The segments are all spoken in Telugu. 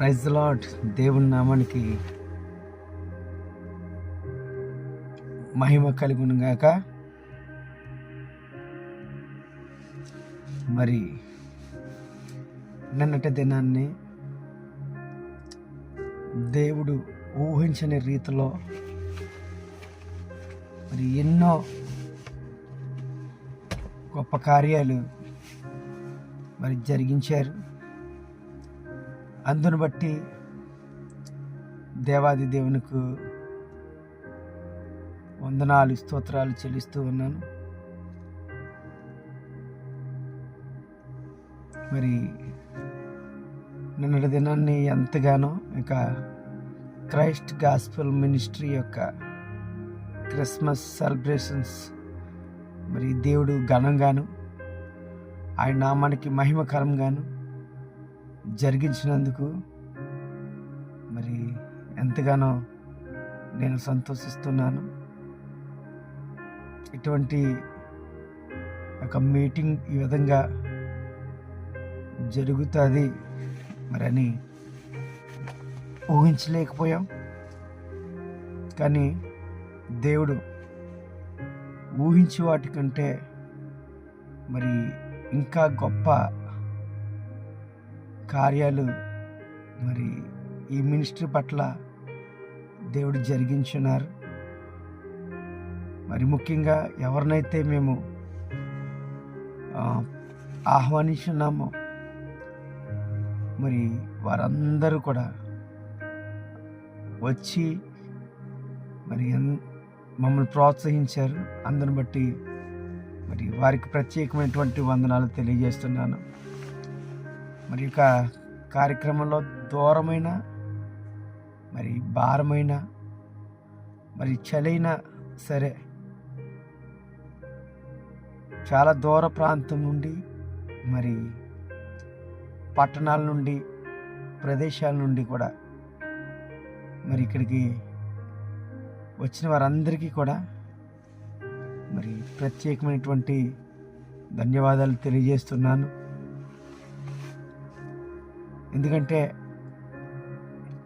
Praise lord. దేవుని నామానికి మహిమ కలుగును గాక. మరి నిన్నటి దినాన్ని దేవుడు ఊహించని రీతిలో మరి ఎన్నో గొప్ప కార్యాలు మరి జరిగించారు. అందును బట్టి దేవాది దేవునికి వందనాలు స్తోత్రాలు చెల్లిస్తూ ఉన్నాను. మరి నిన్నటి దినాన్ని ఎంతగానో ఇక క్రైస్ట్ గాస్పెల్ మినిస్ట్రీ యొక్క క్రిస్మస్ సెలబ్రేషన్స్ మరి దేవుడు ఘనంగాను ఆయన నామానికి మహిమకరంగాను జరిగించినందుకు మరి ఎంతగానో నేను సంతోషిస్తున్నాను. ఇటువంటి ఒక మీటింగ్ ఈ విధంగా జరుగుతుంది మరి అని ఊహించలేకపోయాం. కానీ దేవుడు ఊహించే వాటికంటే మరి ఇంకా గొప్ప కార్యాలు మరి ఈ మినిస్ట్రీ పట్ల దేవుడు జరిగించున్నారు. మరి ముఖ్యంగా ఎవరినైతే మేము ఆహ్వానించున్నామో మరి వారందరూ కూడా వచ్చి మరి మమ్మల్ని ప్రోత్సహించారు. అందుని బట్టి మరి వారికి ప్రత్యేకమైనటువంటి వందనాలు తెలియజేస్తున్నాను. మరి యొక్క కార్యక్రమంలో దూరమైన మరి భారమైన మరి చలైనా సరే చాలా దూర ప్రాంతం నుండి మరి పట్టణాల నుండి ప్రదేశాల నుండి కూడా మరి ఇక్కడికి వచ్చిన వారందరికీ కూడా మరి ప్రత్యేకమైనటువంటి ధన్యవాదాలు తెలియజేస్తున్నాను. ఎందుకంటే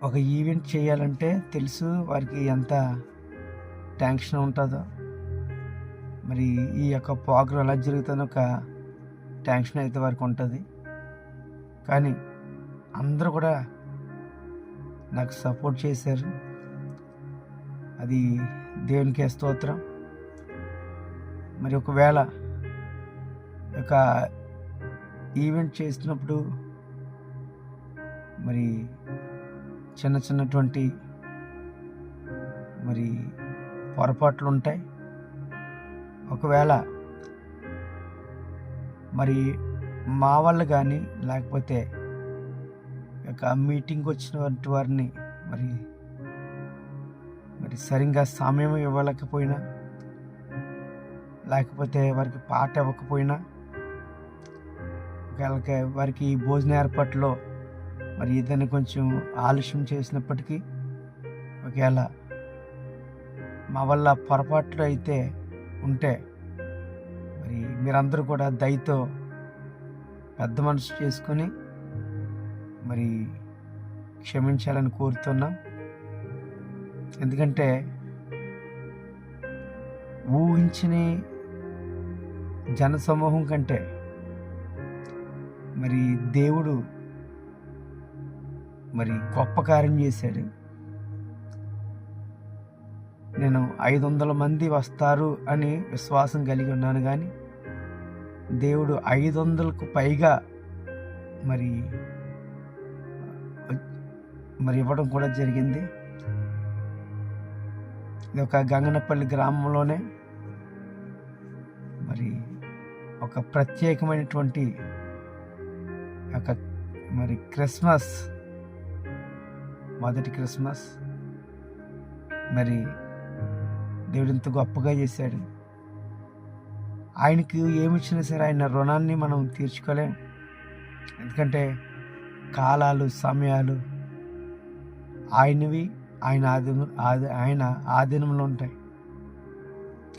ఒక ఈవెంట్ చేయాలంటే తెలుసు వారికి ఎంత టెన్షన్ ఉంటుందో. మరి ఈ యొక్క ప్రోగ్రాం ఎలా జరుగుతుందో ఒక టెన్షన్ అయితే వారికి ఉంటుంది. కానీ అందరూ కూడా నాకు సపోర్ట్ చేశారు. అది దేవునికే స్తోత్రం. మరి ఒకవేళ ఒక ఈవెంట్ చేసినప్పుడు మరి చిన్నటువంటి మరి పొరపాట్లు ఉంటాయి. ఒకవేళ మరి మా వాళ్ళు కానీ లేకపోతే ఒక మీటింగ్ వచ్చినటువంటి వారిని మరి సరిగ్గా సమయం ఇవ్వలేకపోయినా లేకపోతే వారికి పాట ఇవ్వకపోయినా వారికి భోజన ఏర్పాట్లో మరి ఏదైనా కొంచెం ఆలస్యం చేసినప్పటికీ ఒకవేళ మా వల్ల పొరపాట్లు అయితే ఉంటే మరి మీరందరూ కూడా దయతో పెద్ద మనసు చేసుకొని మరి క్షమించాలని కోరుతున్నాం. ఎందుకంటే ఊహించని జనసమూహం కంటే మరి దేవుడు మరి గొప్ప కార్యం చేశాడు. నేను 500 మంది వస్తారు అని విశ్వాసం కలిగి ఉన్నాను. కానీ దేవుడు 500కు పైగా మరి ఇవ్వడం కూడా జరిగింది. ఇది ఒక గంగనపల్లి గ్రామంలోనే మరి ఒక ప్రత్యేకమైనటువంటి ఒక మరి క్రిస్మస్ మొదటి క్రిస్మస్ మరి దేవుడు ఇంత గొప్పగా చేశాడు. ఆయనకి ఏమిచ్చినా సరే ఆయన రుణాన్ని మనం తీర్చుకోలేం. ఎందుకంటే కాలాలు సమయాలు ఆయనవి, ఆయన ఆధీనంలో ఉంటాయి.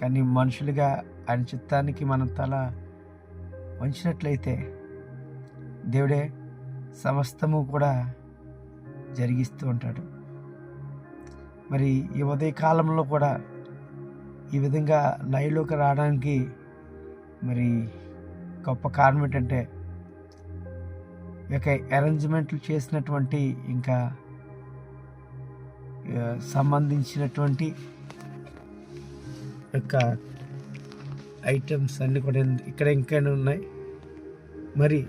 కానీ మనుషులుగా ఆయన చిత్తానికి మనం తల వంచినట్లయితే దేవుడే సమస్తము కూడా జరిగిస్తూ ఉంటాడు. మరి ఈ ఉదయకాలంలో కూడా ఈ విధంగా లైవ్లోకి రావడానికి మరి గొప్ప కారణం ఏంటంటే, ఇక అరేంజ్మెంట్లు చేసినటువంటి ఇంకా సంబంధించినటువంటి యొక్క ఐటమ్స్ అన్నీ కూడా ఇక్కడ ఇంకా ఉన్నాయి. మరి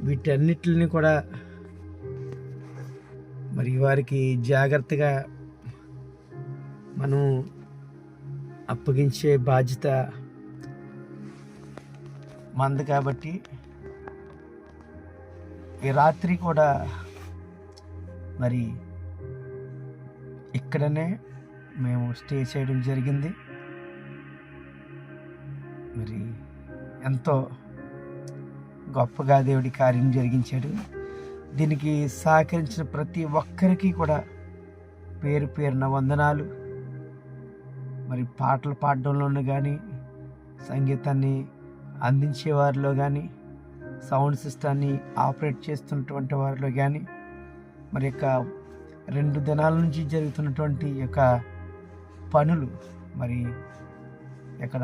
వీటన్నిటిని కూడా మరి వారికి జాగ్రత్తగా మనం అప్పగించే బాధ్యత మంది కాబట్టి ఈ రాత్రి కూడా మరి ఇక్కడనే మేము స్టే చేయడం జరిగింది. మరి ఎంతో గొప్పగా దేవుడి కార్యం జరిగించాడు. దీనికి సహకరించిన ప్రతి ఒక్కరికి కూడా పేరు పేరున వందనాలు. మరి పాటలు పాడడంలోనూ కానీ, సంగీతాన్ని అందించే వారిలో కానీ, సౌండ్ సిస్టాన్ని ఆపరేట్ చేస్తున్నటువంటి వారిలో కానీ, మరి యొక్క 2 దినాల నుంచి జరుగుతున్నటువంటి యొక్క పనులు, మరి ఇక్కడ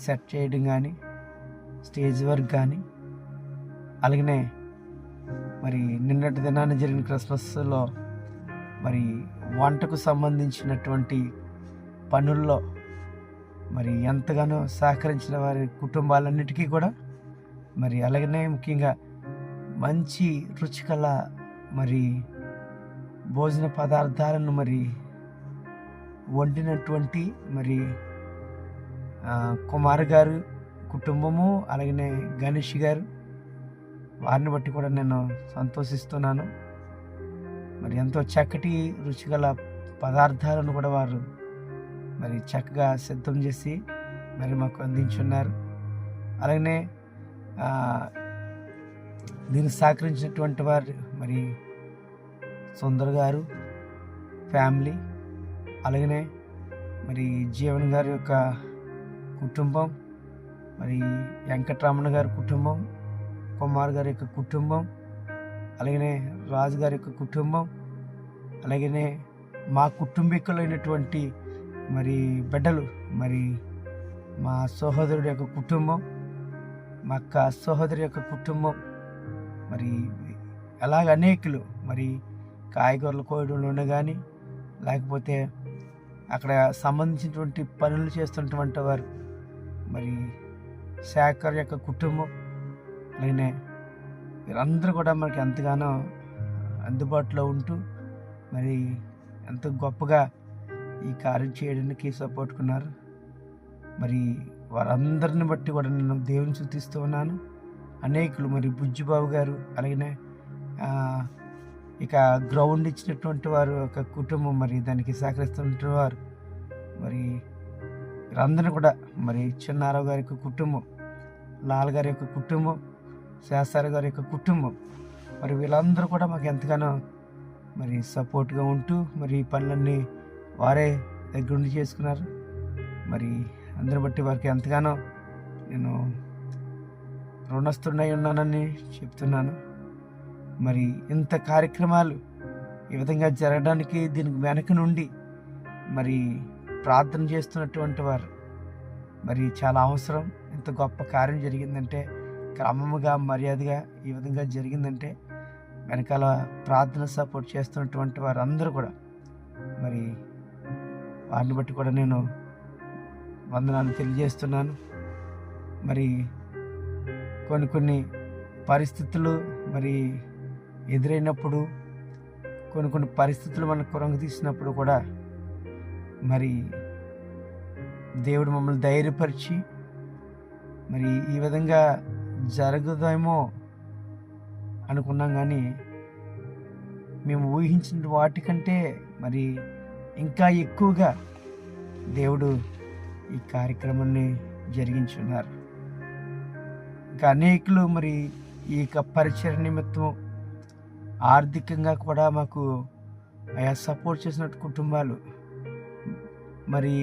సెట్ చేయడం కానీ, స్టేజ్ వర్క్ కానీ, అలాగనే మరి నిన్నటి దినాన్ని జరిగిన క్రిస్మస్లో మరి వంటకు సంబంధించినటువంటి పనుల్లో మరి ఎంతగానో సహకరించిన వారి కుటుంబాలన్నిటికీ కూడా, మరి అలాగనే ముఖ్యంగా మంచి రుచికల మరి భోజన పదార్థాలను మరి వండినటువంటి మరి కుమార్ గారు కుటుంబము, అలాగనే గణేష్ గారు, వారిని బట్టి కూడా నేను సంతోషిస్తున్నాను. మరి ఎంతో చక్కటి రుచిగల పదార్థాలను కూడా వారు మరి చక్కగా సిద్ధం చేసి మరి మాకు అందించున్నారు. అలాగనే దీనికి సహకరించినటువంటి వారు మరి సుందర్ గారు ఫ్యామిలీ, అలాగనే మరి జీవన్ గారి యొక్క కుటుంబం, మరి వెంకటరమణ గారి కుటుంబం, కుమార్ గారి యొక్క కుటుంబం, అలాగనే రాజు గారి యొక్క కుటుంబం, అలాగనే మా కుటుంబీకులైనటువంటి మరి బిడ్డలు, మరి మా సహోదరుడి యొక్క కుటుంబం, మా అక్క సహోదరి యొక్క కుటుంబం, మరి అలాగ అనేకులు మరి కాయగూరలు కోయడంలోనే కానీ, లేకపోతే అక్కడ సంబంధించినటువంటి పనులు చేస్తున్నటువంటి వారు మరి శేఖర్ యొక్క కుటుంబం, అలాగే వీరందరూ కూడా మనకి ఎంతగానో అందుబాటులో ఉంటూ మరి ఎంతో గొప్పగా ఈ కార్యం చేయడానికి సపోర్టుకున్నారు. మరి వారందరిని బట్టి కూడా నేను దేవుని స్తుతిస్తూ ఉన్నాను. అనేకులు మరి బుజ్జిబాబు గారు, అలాగనే ఇక గ్రౌండ్ ఇచ్చినటువంటి వారు ఒక కుటుంబం, మరి దానికి సహకరిస్తున్న వారు, మరి వీరందరినీ కూడా మరి చిన్నారావు గారి యొక్క కుటుంబం, లాల్ గారి యొక్క కుటుంబం, శాస్త్రి గారి యొక్క కుటుంబం, మరి వీళ్ళందరూ కూడా మాకు ఎంతగానో మరి సపోర్ట్గా ఉంటూ మరి ఈ పనులన్నీ వారే దగ్గరుండి చేసుకున్నారు. మరి అందరిని బట్టి వారికి ఎంతగానో నేను రుణస్థుడై ఉన్నానని చెప్తున్నాను. మరి ఇంత కార్యక్రమాలు ఈ విధంగా జరగడానికి దీనికి వెనక నుండి మరి ప్రార్థన చేస్తున్నటువంటి వారు మరి చాలా అవసరం. ఇంత గొప్ప కార్యం జరిగిందంటే, క్రమముగా మర్యాదగా ఈ విధంగా జరిగిందంటే వెనకాల ప్రార్థన సపోర్ట్ చేస్తున్నటువంటి వారు అందరూ కూడా మరి వారిని బట్టి కూడా నేను వందనాలు తెలియజేస్తున్నాను. మరి కొన్ని పరిస్థితులు మరి ఎదురైనప్పుడు, కొన్ని పరిస్థితులు మనకు కొరంగ తీసినప్పుడు కూడా మరి దేవుడు మమ్మల్ని ధైర్యపరిచి మరి ఈ విధంగా జరగదేమో అనుకున్నాం, కానీ మేము ఊహించిన వాటికంటే మరి ఇంకా ఎక్కువగా దేవుడు ఈ కార్యక్రమాన్ని జరిగించున్నారు. ఇంకా అనేకులు మరి ఈ యొక్క పరిచయ నిమిత్తం ఆర్థికంగా కూడా మాకు ఆయా సపోర్ట్ చేసిన కుటుంబాలు మరి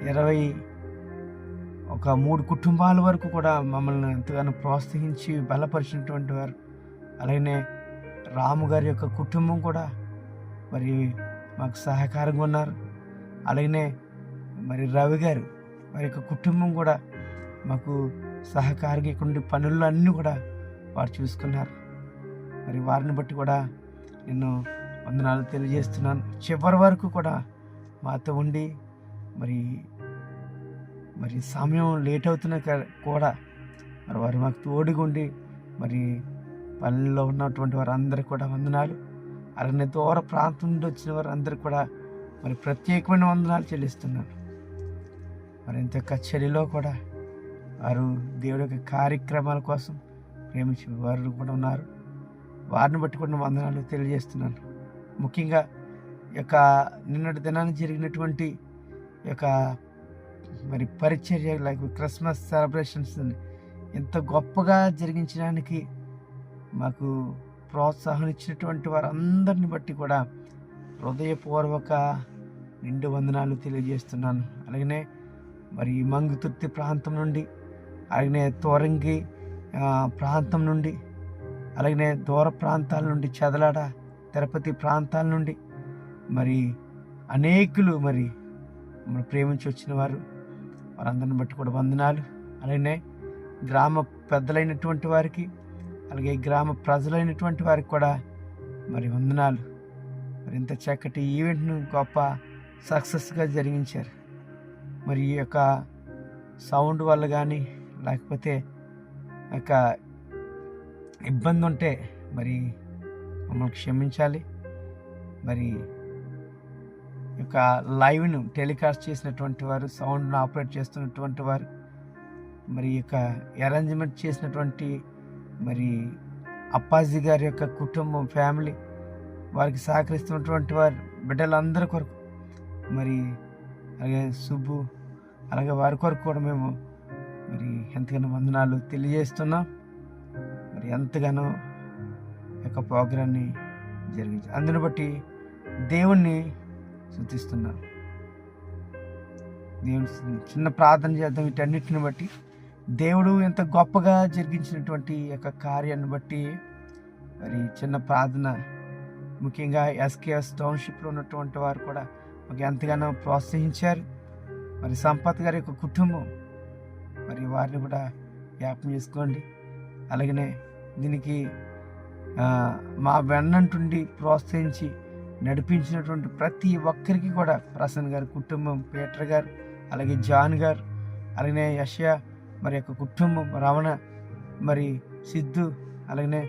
23 కుటుంబాల వరకు కూడా మమ్మల్ని ఎంతగానో ప్రోత్సహించి బలపరిచినటువంటి వారు, అలాగే రాము గారి యొక్క కుటుంబం కూడా మరి మాకు సహకారంగా ఉన్నారు. అలాగనే మరి రవి గారు వారి యొక్క కుటుంబం కూడా మాకు సహకారంగా ఇక్కడ పనుల్లో అన్నీ కూడా వారు చూసుకున్నారు. మరి వారిని బట్టి కూడా నేను వందనాలు తెలియజేస్తున్నాను. చివరి వరకు కూడా మాతో ఉండి మరి సమయం లేట్ అవుతున్నా కూడా మరి వారు మాకు తోడుగా ఉండి మరి పల్లెల్లో ఉన్నటువంటి వారందరికీ కూడా వందనాలు. అలాగే దూర ప్రాంతం నుండి వచ్చిన వారందరికీ కూడా మరి ప్రత్యేకమైన వందనాలు చెల్లిస్తున్నాను. మరి ఇంత కచేరీలో కూడా వారు దేవుడి యొక్క కార్యక్రమాల కోసం ప్రేమించి వారు కూడా ఉన్నారు. వారిని బట్టి కూడా వందనాలు తెలియజేస్తున్నాను. ముఖ్యంగా ఈ యొక్క నిన్నటి దినాన్ని జరిగినటువంటి ఈ యొక్క మరి పరిచర్య లైక్ క్రిస్మస్ సెలబ్రేషన్స్ ఎంత గొప్పగా జరిగించడానికి మాకు ప్రోత్సాహం ఇచ్చినటువంటి వారందరిని బట్టి కూడా హృదయపూర్వక నిండు వందనాలు తెలియజేస్తున్నాను. అలాగనే మరి మంగుతుర్తి ప్రాంతం నుండి, అలాగనే తోరంగి ప్రాంతం నుండి, అలాగనే దూర ప్రాంతాల నుండి, చదలాడ తిరుపతి ప్రాంతాల నుండి మరి అనేకులు మరి ప్రేమించి వచ్చిన వారందరిని బట్టి కూడా వందనాలు. అలాగనే గ్రామ పెద్దలైనటువంటి వారికి, అలాగే గ్రామ ప్రజలైనటువంటి వారికి కూడా మరి వందనాలు. మరి ఇంత చక్కటి ఈవెంట్ను గొప్ప సక్సెస్గా జరిగించారు. మరి ఈ యొక్క సౌండ్ వల్ల కానీ లేకపోతే యొక్క ఇబ్బంది ఉంటే మరి మమ్మల్ని క్షమించాలి. మరి యొక్క లైవ్ను టెలికాస్ట్ చేసినటువంటి వారు, సౌండ్ను ఆపరేట్ చేస్తున్నటువంటి వారు, మరి యొక్క అరేంజ్మెంట్ చేసినటువంటి మరి అప్పాజీ గారి యొక్క కుటుంబం, ఫ్యామిలీ, వారికి సహకరిస్తున్నటువంటి వారు బిడ్డలందరి కొరకు మరి అలాగే సుబ్బు, అలాగే వారి కొరకు కూడా మేము మరి ఎంతగానో వందనాలు తెలియజేస్తున్నాం. మరి ఎంతగానో యొక్క ప్రోగ్రాన్ని జరిగించి అందుని బట్టి దేవుణ్ణి స్తుతిస్తున్నాం. దేవుని చిన్న ప్రార్థన చేద్దాం. వీటన్నిటిని బట్టి దేవుడు ఎంత గొప్పగా జరిగించినటువంటి యొక్క కార్యాన్ని బట్టి మరి చిన్న ప్రార్థన. ముఖ్యంగా ఎస్కేఎస్ టౌన్షిప్లో ఉన్నటువంటి వారు కూడా మాకు ఎంతగానో ప్రోత్సహించారు. మరి సంపత్ గారి యొక్క కుటుంబం మరి వారిని కూడా జ్ఞాపకం చేసుకోండి. అలాగనే దీనికి మా వెన్నంటుండి ప్రోత్సహించి నడిపించినటువంటి ప్రతి ఒక్కరికి కూడా ప్రసన్న గారి కుటుంబం, పీటర్ గారు, అలాగే జాన్ గారు, అలాగనే యషయా మరి యొక్క కుటుంబం, రమణ, మరి సిద్ధు, అలాగనే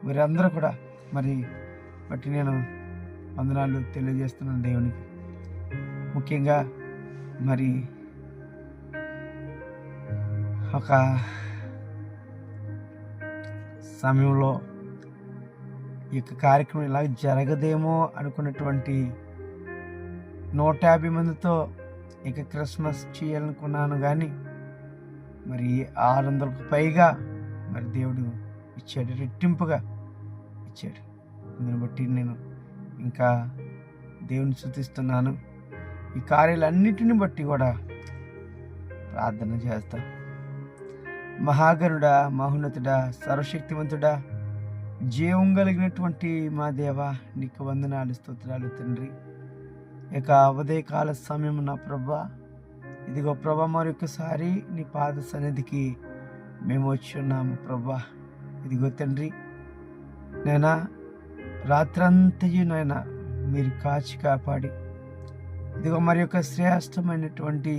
వీరందరూ కూడా మరి బట్టి నేను వందనాలు తెలియజేస్తున్నాను దేవునికి. ముఖ్యంగా మరి ఒక సమయంలో ఈ యొక్క కార్యక్రమం ఇలా జరగదేమో అనుకున్నటువంటి 150 మందితో ఇక క్రిస్మస్ చేయాలనుకున్నాను, కానీ మరి 600కు పైగా మరి దేవుడు ఇచ్చాడు, రెట్టింపుగా ఇచ్చాడు. అందుని బట్టి నేను ఇంకా దేవుని స్తుతిస్తున్నాను. ఈ కార్యాలన్నిటిని బట్టి కూడా ప్రార్థన చేస్తాం. మహాగణుడా, మహోన్నతుడా, సర్వశక్తివంతుడా, జీవం కలిగినటువంటి మా దేవా, నీకు వందనాలు, స్తోత్రాలు తండ్రి. ఇక ఉదయకాల సమయం నా ప్రభా, ఇదిగో ప్రభా మరొకసారి నీ పాద సన్నిధికి మేము వచ్చి ఉన్నాము ప్రభా. ఇదిగో తండ్రి, నైనా రాత్రంతయు నైనా మీరు కాచి కాపాడి ఇదిగో మరి యొక్క శ్రేష్టమైనటువంటి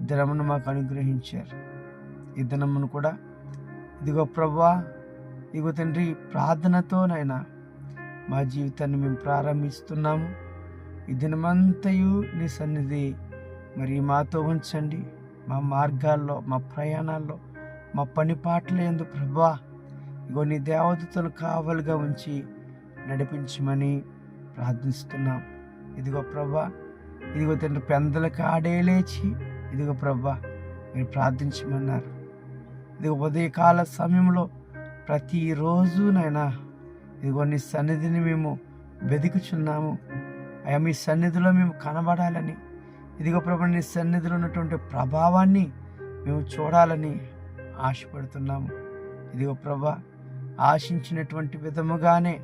దినమును మాకు అనుగ్రహించారు. ఈ దినమును కూడా ఇదిగో ప్రభా, ఇదిగో తండ్రి, ప్రార్థనతోనైనా మా జీవితాన్ని మేము ప్రారంభిస్తున్నాము. ఈ దినమంతయు నీ సన్నిధి మరి మాతో ఉంచండి. మా మార్గాల్లో, మా ప్రయాణాల్లో, మా పని పాటల యందు ప్రభా ఇగో నీ దేవదూతలు కావలుగా ఉంచి నడిపించమని ప్రార్థిస్తున్నాం. ఇదిగో ప్రభా, ఇదిగో తండ్రి, పెందలకు ఆడే లేచి ఇదిగో ప్రభా మీరు ప్రార్థించమన్నారు. ఇదిగో ఉదయకాల సమయంలో ప్రతిరోజునైనా ఇదిగో నీ సన్నిధిని మేము వెతుకుచున్నాము. అయ్యా, మీ సన్నిధిలో మేము కనబడాలని, ఇదిగో ప్రభు నీ సన్నిధిలో ఉన్నటువంటి ప్రభావాన్ని మేము చూడాలని ఆశపడుతున్నాము. ఇదిగో ప్రభా, ఆశించినటువంటి విధముగానే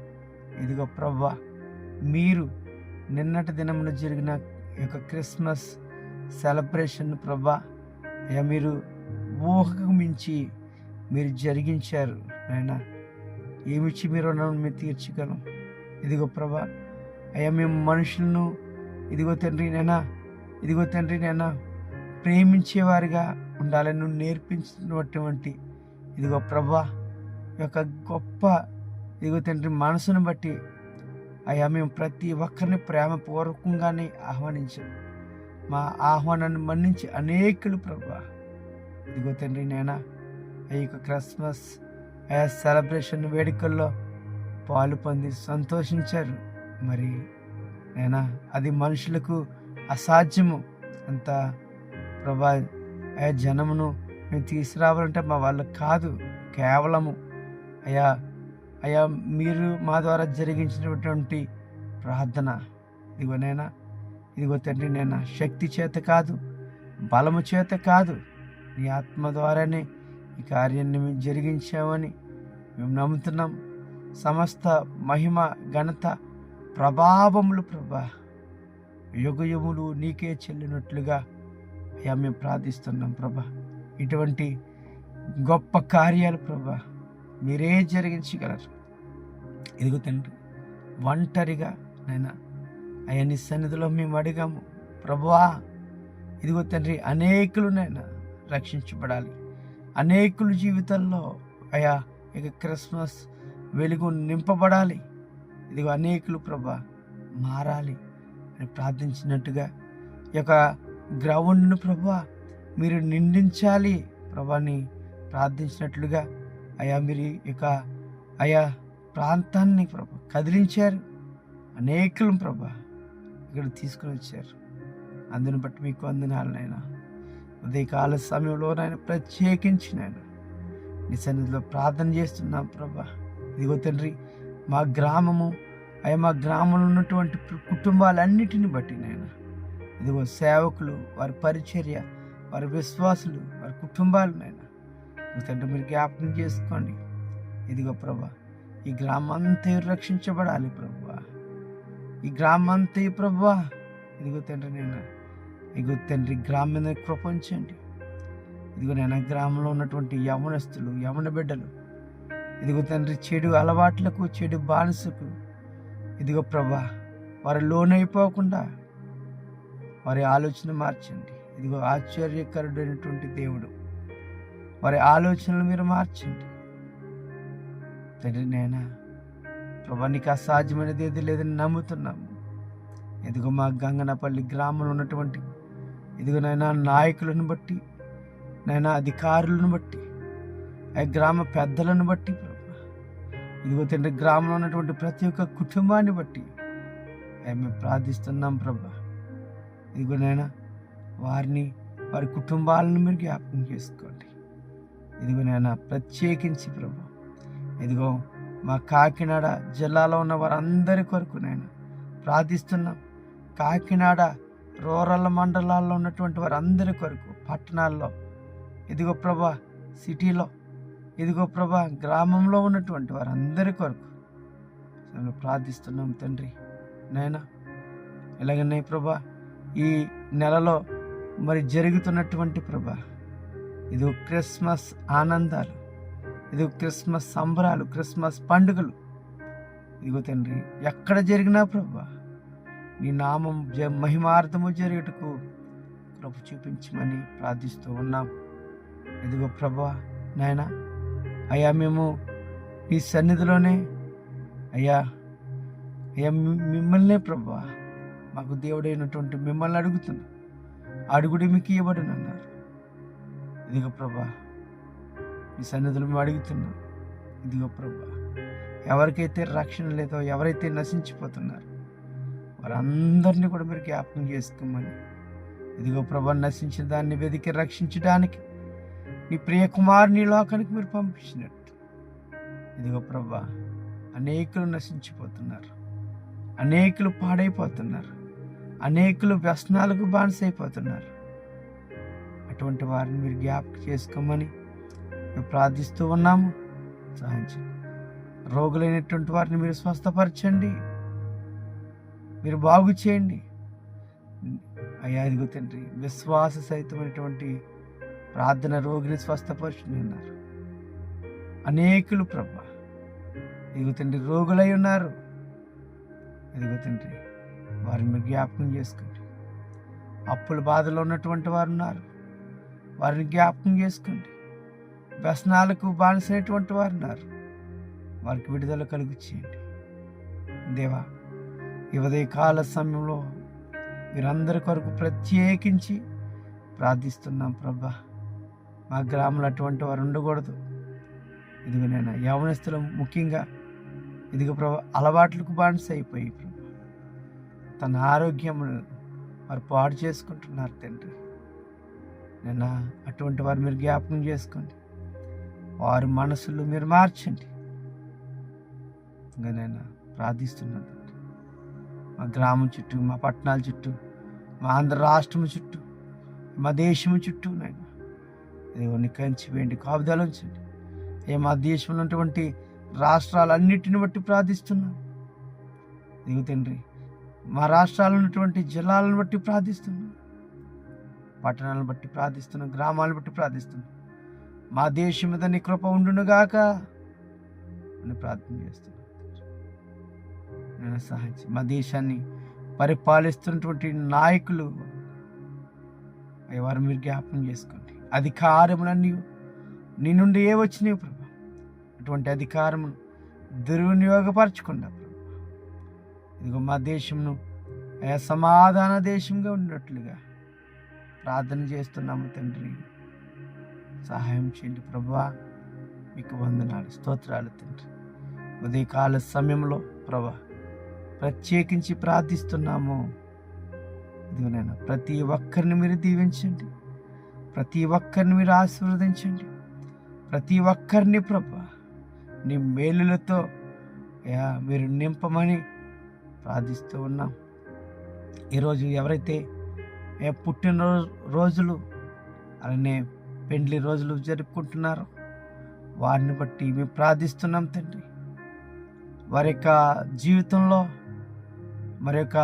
ఇదిగో ప్రభా, మీరు నిన్నటి దినమున జరిగిన ఈ యొక్క క్రిస్మస్ సెలబ్రేషన్ ప్రభా, అయ్యా మీరు ఊహకు మించి మీరు జరిగించారు నాయన. ఏమిచ్చి మీరు రుణం మీరు తీర్చగలం. ఇదిగో ప్రభా, అయ్యా మేము మనుషులను ఇదిగో తండ్రి నైనా ప్రేమించేవారిగా ఉండాలని నువ్వు నేర్పించినటువంటి ఇదిగో ప్రభా యొక్క గొప్ప ఇదిగో తండ్రి మనసును బట్టి అయ్యా మేము ప్రతి ఒక్కరిని ప్రేమపూర్వకంగానే ఆహ్వానించాం. మా ఆహ్వానాన్ని మన్నించి అనేకులు ప్రభా ఇదిగో తండ్రి నైనా ఈ యొక్క క్రిస్మస్ అయా సెలబ్రేషన్ వేడుకల్లో పాలు పొంది సంతోషించారు. మరి నైనా అది మనుషులకు అసాధ్యము. అంత ప్రభా అయా జనమును మేము తీసుకురావాలంటే మా వాళ్ళకు కాదు, కేవలము అయా మీరు మా ద్వారా జరిగించినటువంటి ప్రార్థన ఇదిగో తండ్రి నైనా శక్తి చేత కాదు, బలము చేత కాదు, నీ ఆత్మ ద్వారానే ఈ కార్యాన్ని మేము జరిగించామని మేము నమ్ముతున్నాం. సమస్త మహిమ ఘనత ప్రభావములు ప్రభా యుగయుములు నీకే చెల్లినట్లుగా అయ్యా మేము ప్రార్థిస్తున్నాం ప్రభా. ఇటువంటి గొప్ప కార్యాలు ప్రభా మీరే జరిగించగలరు. ఇదిగో తండ్రి, ఒంటరిగా నైనా అయ్యా నీ సన్నిధిలో మేము అడిగాము ప్రభువా. ఇదిగో తండ్రి, అనేకులు నైనా రక్షించబడాలి, అనేకుల జీవితాల్లో అయ్యా ఇక క్రిస్మస్ వెలుగు నింపబడాలి. ఇదిగో అనేకులు ప్రభా మారాలి అని ప్రార్థించినట్టుగా ఈ యొక్క గ్రౌండ్ను ప్రభా మీరు నిండించాలి ప్రభాని ప్రార్థించినట్లుగా అయా మీరు ఇక అయా ప్రాంతాన్ని ప్రభా కదిలించారు. అనేకులు ప్రభా ఇక్కడ తీసుకుని వచ్చారు. అందుని బట్టి మీకు వందనాలనైనా. ఉదయకాల సమయంలో నాయన ప్రత్యేకించి నాయన నీ సన్నిధిలో ప్రార్థన చేస్తున్నాం ప్రభా. ఇదిగో తండ్రి, మా గ్రామము మా గ్రామంలో ఉన్నటువంటి కుటుంబాలన్నిటిని బట్టి నాయన ఇదిగో సేవకులు, వారి పరిచర్య, వారి విశ్వాసులు, వారి కుటుంబాలు నాయన తండ్రి మీరు జ్ఞాపకం చేసుకోండి. ఇదిగో ప్రభా ఈ గ్రామం అంతా రక్షించబడాలి ప్రభా, ఈ గ్రామం అంతా ప్రభా ఇదిగో తండ్రి నేను ఇదిగో తండ్రి గ్రామం మీద కృపించండి. ఇదిగో నేను గ్రామంలో ఉన్నటువంటి యవనస్తులు, యవన బిడ్డలు ఇదిగో తండ్రి చెడు అలవాట్లకు, చెడు బానిసకు ఇదిగో ప్రభా వారు లోనైపోకుండా వారి ఆలోచన మార్చండి. ఇదిగో ఆశ్చర్యకరుడైనటువంటి దేవుడు, వారి ఆలోచనలు మీరు మార్చండి తండ్రి. నేనా ప్రభా నీకు అసాధ్యమైనది ఏది లేదని నమ్ముతున్నాము. ఇదిగో మా గంగనపల్లి గ్రామంలో ఉన్నటువంటి ఇదిగో నైనా నాయకులను బట్టి, నైనా అధికారులను బట్టి, ఆ గ్రామ పెద్దలను బట్టి ప్రభా ఇదిగో తండ్రి గ్రామంలో ఉన్నటువంటి ప్రతి ఒక్క కుటుంబాన్ని బట్టి మేము ప్రార్థిస్తున్నాం ప్రభా. ఇదిగో నైనా వారిని, వారి కుటుంబాలను మీరు జ్ఞాపకం చేసుకోండి. ఇదిగో నైనా ప్రత్యేకించి ప్రభా ఇదిగో మా కాకినాడ జిల్లాలో ఉన్న వారందరి కొరకు నేను ప్రార్థిస్తున్నాం. కాకినాడ రూరల్ మండలాల్లో ఉన్నటువంటి వారందరి కొరకు, పట్టణాల్లో ఇదిగో ప్రభా సిటీలో ఇదిగో ప్రభా గ్రామంలో ఉన్నటువంటి వారందరి కొరకు మేము ప్రార్థిస్తున్నాం తండ్రి. నైనా ఇలాగనే ప్రభా ఈ నెలలో మరి జరుగుతున్నటువంటి ప్రభా ఇదిగో క్రిస్మస్ ఆనందాలు, ఇదిగో క్రిస్మస్ సంబరాలు, క్రిస్మస్ పండుగలు ఇదిగో తండ్రి ఎక్కడ జరిగినా ప్రభా నీ నామం మహిమార్థము జరిగేటకు కృప చూపించమని ప్రార్థిస్తూ ఉన్నాం. ఇదిగో ప్రభా నాయనా అయ్యా మేము నీ సన్నిధిలోనే అయ్యా మిమ్మల్నే ప్రభా మాకు దేవుడైనటువంటి మిమ్మల్ని అడుగుతున్నాం. అడుగుడి మీకు ఇవ్వబడును అన్నారు. ఇదిగో ప్రభా ఈ సన్నిధిలో మేము అడుగుతున్నాం. ఇదిగో ప్రభా ఎవరికైతే రక్షణ లేదో, ఎవరైతే నశించిపోతున్నారు వారందరినీ కూడా మీరు జ్ఞాపకం చేసుకోమని, ఇదిగో ప్రభా నశించిన దాన్ని వెతికి రక్షించడానికి నీ ప్రియ కుమారుని లోకానికి మీరు పంపించినట్టు ఇదిగో ప్రభా అనేకులు నశించిపోతున్నారు, అనేకులు పాడైపోతున్నారు, అనేకులు వ్యసనాలకు బానిసైపోతున్నారు. అటువంటి వారిని మీరు జ్ఞాపకం చేసుకోమని మేము ప్రార్థిస్తూ ఉన్నాము. సహాయం రోగులైనటువంటి వారిని మీరు స్వస్థపరచండి, మీరు బాగు చేయండి అయ్యా. ఇదిగో తండ్రి, విశ్వాస సహితమైనటువంటి ప్రార్థన రోగిని స్వస్థపరచుని ఉన్నారు అనేకులు ప్రభా. ఇదిగో తండ్రి, రోగులై ఉన్నారు. ఇదిగో తండ్రి, వారిని మీరు జ్ఞాపకం చేసుకోండి. అప్పుల బాధలో ఉన్నటువంటి వారు ఉన్నారు, వారిని జ్ఞాపకం చేసుకోండి. వ్యసనాలకు బానిసైనటువంటి వారు ఉన్నారు, వారికి విడుదల కలుగు చేయండి దేవా. ఈ ఉదయకాల సమయంలో వీరందరి కొరకు ప్రత్యేకించి ప్రార్థిస్తున్నాం ప్రభా. మా గ్రామంలో అటువంటి వారు ఉండకూడదు. ఇదిగో నేను యవనస్తులు ముఖ్యంగా ఇదిగో ప్రభా అలవాట్లకు బానిస అయిపోయి ప్రభా తన ఆరోగ్యమును వారు పాడు చేసుకుంటున్నారు తండ్రి. నేను అటువంటి వారు మీరు జ్ఞాపకం చేసుకోండి, వారి మనసులు మీరు మార్చండి. ఇంకా నేను ప్రార్థిస్తున్నాను తండ్రి. మా గ్రామం చుట్టూ, మా పట్టణాల చుట్టూ, మా ఆంధ్ర రాష్ట్రం చుట్టూ, మా దేశం చుట్టూ నేను దేవుని కంచి వేయండి, కాపుదల ఉంచండి. మా దేశంలో ఉన్నటువంటి రాష్ట్రాలన్నిటిని బట్టి ప్రార్థిస్తున్నాం. ఇదిగో తండ్రి, మా రాష్ట్రాల్లో ఉన్నటువంటి జిల్లాలను బట్టి ప్రార్థిస్తున్నాం, పట్టణాలను బట్టి ప్రార్థిస్తున్నాం, గ్రామాలను బట్టి ప్రార్థిస్తున్నాం. మా దేశం మీద నీ కృప ఉండునుగాక అని ప్రార్థన చేస్తున్నాం. నేను సహాయించి మా దేశాన్ని పరిపాలిస్తున్నటువంటి నాయకులు వారు మీరు జ్ఞాపకం చేసుకోండి. అధికారములన్నీ నీ నుండి ఏ వచ్చినాయి ప్రభా, అటువంటి అధికారమును దుర్వినియోగపరచకుండా ప్రభా ఇదిగో మా దేశంను సమాధాన దేశంగా ఉన్నట్లుగా ప్రార్థన చేస్తున్నాము తండ్రి. సహాయం చేయండి ప్రభా. మీకు వందనాలు, స్తోత్రాలు తండ్రి. ఉదయకాల సమయంలో ప్రభా ప్రత్యేకించి ప్రార్థిస్తున్నాము. ఇదిగో నేను ప్రతి ఒక్కరిని మీరు దీవించండి, ప్రతి ఒక్కరిని మీరు ఆశీర్వదించండి, ప్రతి ఒక్కరిని ప్రభా నీ మేలులతో మీరు నింపమని ప్రార్థిస్తూ ఉన్నాం. ఈరోజు ఎవరైతే పుట్టినరోజులు అలానే పెండ్లి రోజులు జరుపుకుంటున్నారో వారిని బట్టి మేము ప్రార్థిస్తున్నాం తండ్రి. వారి యొక్క జీవితంలో మరి యొక్క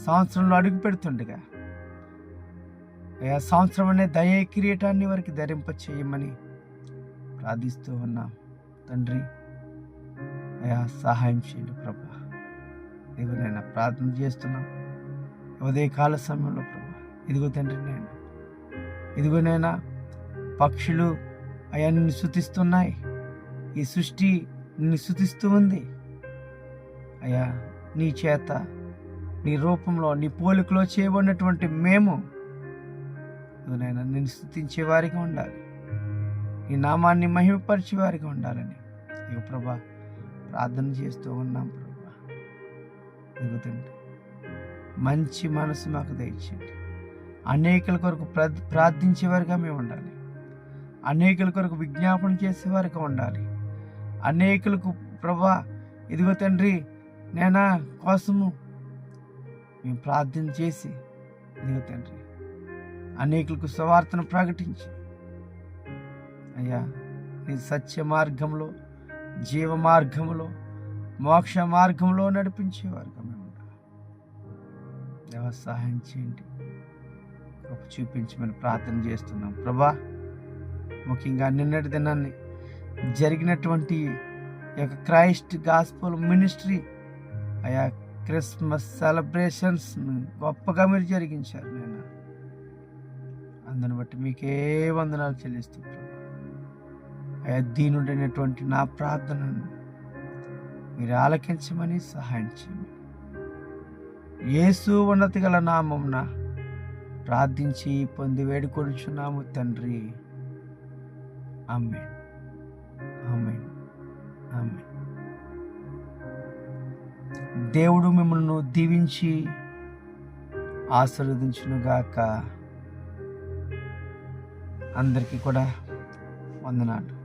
సంవత్సరంలో అడుగు పెడుతుండగా సంవత్సరం అనే దయ కిరీటాన్ని వారికి ధరింప చేయమని ప్రార్థిస్తూ ఉన్నాం తండ్రి. సహాయం చేయండి ప్రభా. ఇదిగోనైనా ప్రార్థన చేస్తున్నాం ఉదయకాల సమయంలో ప్రభా. ఇదిగో తండ్రి, ఇదిగోనైనా పక్షులు అయా నిన్ను స్తుతిస్తున్నాయి, ఈ సృష్టి నిన్ను స్తుతిస్తూ ఉంది అయ్యా. నీ చేత, నీ రూపంలో, నీ పోలికలో చేయబడినటువంటి మేము ఇదిగోనైనా నిన్ను స్తుతించే వారిగా ఉండాలి, నీ నామాన్ని మహిమపరిచే వారిగా ఉండాలని ఇక ప్రభా ప్రార్థన చేస్తూ ఉన్నాం ప్రభా. ఇదిగో తండ్రి, మంచి మనసు మాకు దయచేయండి. అనేకుల కొరకు ప్రార్థించేవారిగా మేము ఉండాలి, అనేకుల కొరకు విజ్ఞాపన చేసేవారిగా ఉండాలి, అనేకులకు ప్రభా ఇదిగో తండ్రి నేనా కోసము మేము ప్రార్థన చేసి ఇదిగో తండ్రి అనేకులకు సువార్తను ప్రకటించి అయ్యా నీ సత్య మార్గంలో, జీవ మార్గంలో, మోక్ష మార్గంలో నడిపించేవారుగా మేము ఉండాలి. దేవ సహాయం చేయండి, చూపించమని ప్రార్థన చేస్తున్నాం ప్రభా. ముఖ్యంగా నిన్నటి దినాన్ని జరిగినటువంటి ఈ యొక్క క్రైస్ట్ గాస్పల్ మినిస్ట్రీ అయా క్రిస్మస్ సెలబ్రేషన్స్ గొప్పగా మీరు జరిగించారు. నేను అందుని బట్టి మీకే వందనాలు చెల్లిస్తూ అయా దీనుడైనటువంటి నా ప్రార్థనను మీరు ఆలకించమని సహాయం చేయమని యేసు ఉన్నతి గల నామమున ప్రార్థించి పొంది వేడుకొనుచున్నాము తండ్రి. ఆమేన్, ఆమేన్, ఆమేన్. దేవుడు మిమ్మల్ని దీవించి ఆశీర్వదించునుగాక. అందరికీ కూడా వందనాలు.